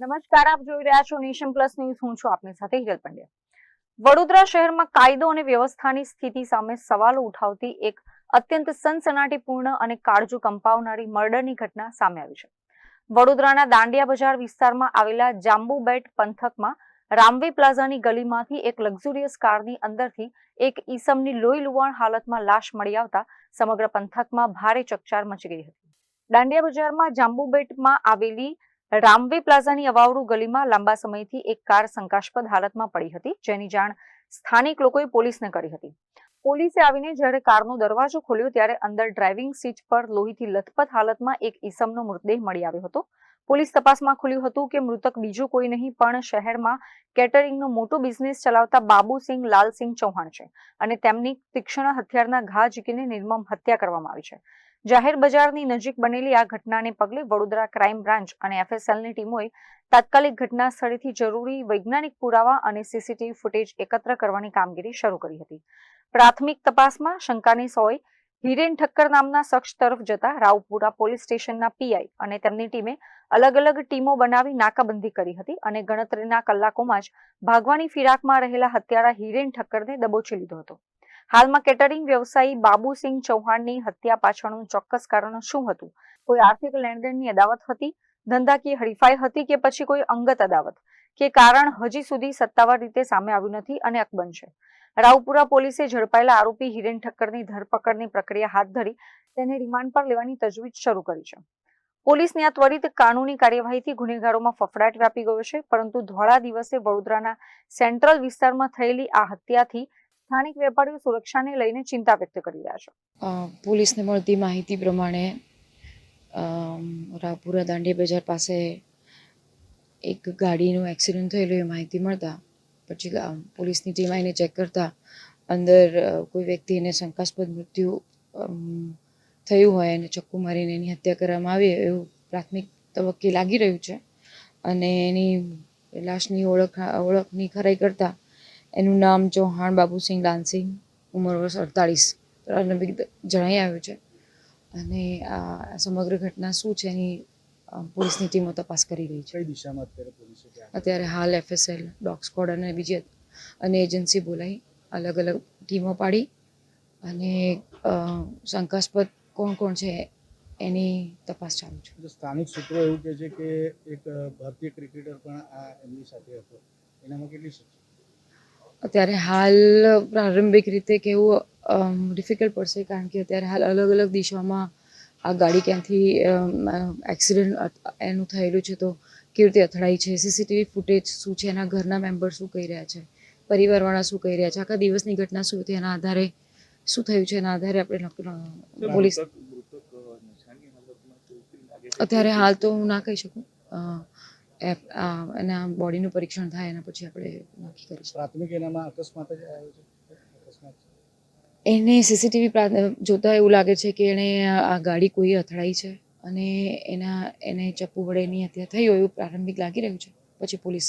નમસ્કાર, આપ જોઈ રહ્યા છો નેશન પ્લસ ન્યૂઝ. હું છું આપની સાથે હિરલ પંડ્યા. વડોદરા શહેરમાં કાયદો અને વ્યવસ્થાની સ્થિતિ સામે સવાલો ઉઠાવતી એક અત્યંત સનસનાટીપૂર્ણ અને કાળજુ કંપાવનારી મર્ડરની ઘટના સામે આવી છે. વડોદરાના દાંડિયા બજાર વિસ્તારમાં આવેલા જાંબુબેટ પંથકમાં રામવી પ્લાઝાની ગલીમાંથી એક લક્ઝુરિયસ કારની અંદરથી એક ઈસમની લોહી લુહાણ હાલતમાં લાશ મળી આવતા સમગ્ર પંથકમાં ભારે ચકચાર મચી ગઈ હતી. દાંડિયા બજારમાં જાંબુબેટમાં આવેલી રામવે પ્લાઝાની અવાવરૂ ગલીમાં લાંબા સમયથી એક કાર શંકાસ્પદ હાલતમાં પડી હતી, જેની જાણ સ્થાનિક લોકોએ પોલીસને કરી હતી. પોલીસે આવીને જ્યારે કારનો દરવાજો ખોલ્યો ત્યારે અંદર ડ્રાઇવિંગ સીટ પર લોહીથી લથપથ હાલતમાં એક ઈસમનો મૃતદેહ મળી આવ્યો હતો. પોલીસ તપાસમાં ખુલ્યું હતું કે મૃતક બીજું કોઈ નહીં પણ શહેરમાં કેટરિંગનો મોટો બિઝનેસ ચલાવતા બાબુસિંહ લાલસિંહ ચૌહાણ છે અને તેમની તીક્ષ્ણ હથિયારના ઘા ઝીકીને નિર્મમ હત્યા કરવામાં આવી છે. જાહેર બજારની નજીક બનેલી આ ઘટનાને પગલે વડોદરા ક્રાઇમ બ્રાન્ચ અને એફએસએલની ટીમોએ તાત્કાલિક ઘટના સ્થળેથી જરૂરી વૈજ્ઞાનિક પુરાવા અને સીસીટીવી ફૂટેજ એકત્ર કરવાની કામગીરી શરૂ કરી હતી. પ્રાથમિક તપાસમાં શંકાની સોય હિરેન ઠક્કર નામના શખ્સ તરફ જતા રાવપુરા પોલીસ સ્ટેશનના પીઆઈ અને તેમની ટીમે અલગ અલગ ટીમો બનાવી નાકાબંધી કરી હતી અને ગણતરીના કલાકોમાં જ ભાગવાની ફિરાકમાં રહેલા હત્યારા હિરેન ઠક્કરને દબોચી લીધો હતો. હાલમાં કેટરિંગ વ્યવસાયી બાબુસિંહ ચૌહાણની હત્યા પાછળનું ચોક્કસ કારણ શું હતું? કોઈ આર્થિક લેણદેણની અદાવત હતી, ધંધાકીય હરીફાઈ હતી કે પછી કોઈ અંગત અદાવત કે કારણ હજી સુધી સત્તાવાર રીતે સામે આવ્યું નથી અને અકબંધ છે. રાવપુરા પોલીસે ઝડપાયેલા આરોપી હિરેન ઠક્કરની ધરપકડની પ્રક્રિયા હાથ ધરી તેને રિમાન્ડ પર લેવાની તજવીજ શરૂ કરી છે. પોલીસની આ ત્વરિત કાનૂની કાર્યવાહીથી ગુનેગારોમાં ફફડાટ વ્યાપી ગયો છે, પરંતુ ધોળા દિવસે વડોદરાના સેન્ટ્રલ વિસ્તારમાં થયેલી આ હત્યાથી સ્થાનિક વેપારીઓ સુરક્ષાને લઈને ચિંતા વ્યક્ત કરી રહ્યા છે. પોલીસને મળતી માહિતી પ્રમાણે રાવપુરા દાંડિયા બજાર પાસે એક ગાડીનું એક્સિડન્ટ થયેલું એ માહિતી મળતા પછી પોલીસની ટીમ આવીને ચેક કરતા અંદર કોઈ વ્યક્તિને શંકાસ્પદ મૃત્યુ થયું હોય અને ચક્કુ મારીને એની હત્યા કરવામાં આવી એવું પ્રાથમિક તબક્કે લાગી રહ્યું છે. અને એની લાશની ઓળખની ખરાઈ કરતા એનું નામ ચૌહાણ બાબુસિંહ લાલસિંહ, ઉંમર વર્ષ 48 જણાઈ આવ્યું છે. અને આ સમગ્ર ઘટના શું છે એની પોલીસની ટીમો તપાસ કરી રહી છે. કઈ દિશામાં અત્યારે હાલ એફએસએલ, ડોગ સ્ક્વોડ અને બીજી અને એજન્સી બોલાવી અલગ અલગ ટીમો પાડી અને શંકાસ્પદ કોણ કોણ છે એની તપાસ ચાલુ છે. સ્થાનિક સૂત્રો એવું કહે છે કે એક ભારતીય ક્રિકેટર પણ આ એમની સાથે હતો, એનામાં કેટલી સચ્ચાઈ? અત્યારે હાલ પ્રારંભિક રીતે કહેવું ડિફિકલ્ટ પડશે, કારણ કે અત્યારે હાલ અલગ અલગ દિશામાં આ ગાડી ક્યાંથી એક્સિડન્ટ એનું થયેલું છે, તો કેવી રીતે અથડાઈ છે, સીસીટીવી ફૂટેજ શું છે, એના ઘરના મેમ્બર શું કહી રહ્યા છે, પરિવારવાળા શું કહી રહ્યા છે, આખા દિવસની ઘટના શું હતી, એના આધારે શું થયું છે એના આધારે આપણે પોલીસ અત્યારે હાલ તો હું ના કહી શકું. એના બોડીનું પરીક્ષણ થાય એના પછી આપણે નક્કી કરીશું. પ્રાથમિક એનામાં અકસ્માત જ આવ્યો છે. એને સીસીટીવી જોતા એવું લાગે છે કે એણે આ ગાડી કોઈ અથડાઈ છે અને એને ચપ્પુ વડે એની હત્યા થઈ હોય એવું પ્રારંભિક લાગી રહ્યું છે. પછી પોલીસ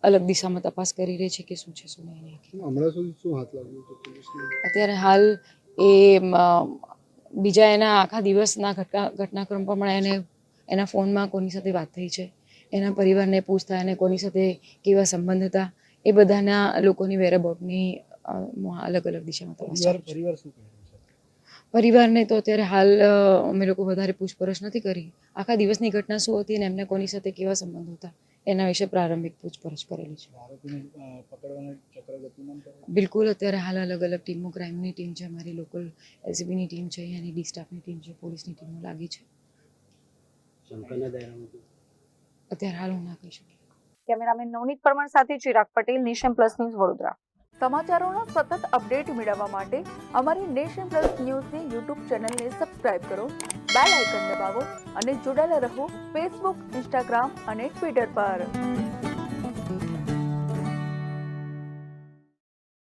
અલગ દિશામાં તપાસ કરી રહી છે કે શું છે શું નહીં. હમણાં સુધી શું હાથ લાગ્યું છે પોલીસને? અત્યારે હાલ એ બીજા એના આખા દિવસના ઘટનાક્રમ પ્રમાણે એના ફોનમાં કોની સાથે વાત થઈ છે, એના પરિવારને પૂછતા એને કોની સાથે કેવા સંબંધ હતા, એ બધાના લોકોની વેરાબાઉટની અલગ અલગ દિશામાં તપાસ ચાલુ છે. પરિવાર શું કહે છે? પરિવારને તો અત્યારે હાલ અમે લોકો વધારે પૂછપરછ નથી કરી. આખા દિવસની ઘટના શું હતી અને એમને કોની સાથે કેવા સંબંધ હતા એના વિશે પ્રારંભિક પૂછપરછ કરેલી છે. બિલકુલ, અત્યારે હાલ અલગ અલગ ટીમો, ક્રાઇમની ટીમ છે, અમારી લોકલ એલસીબીની ટીમ છે, એની ડી સ્ટાફની ટીમ છે, પોલીસની ટીમો લાગી છે. અત્યારે હાલ હું ના કહી શકું. કેમેરામેન નવનીત પરમાર સાથે Chirag Patel, Nation Plus News, Vadodara. સમાચારોના સતત અપડેટ મેળવવા માટે અમારી નેશન પ્લસ ન્યૂઝની યુટ્યુબ ચેનલને સબસ્ક્રાઇબ કરો, બેલ આઇકન દબાવો અને જોડાયેલા રહો ફેસબુક, ઇન્સ્ટાગ્રામ અને ટ્વિટર પર.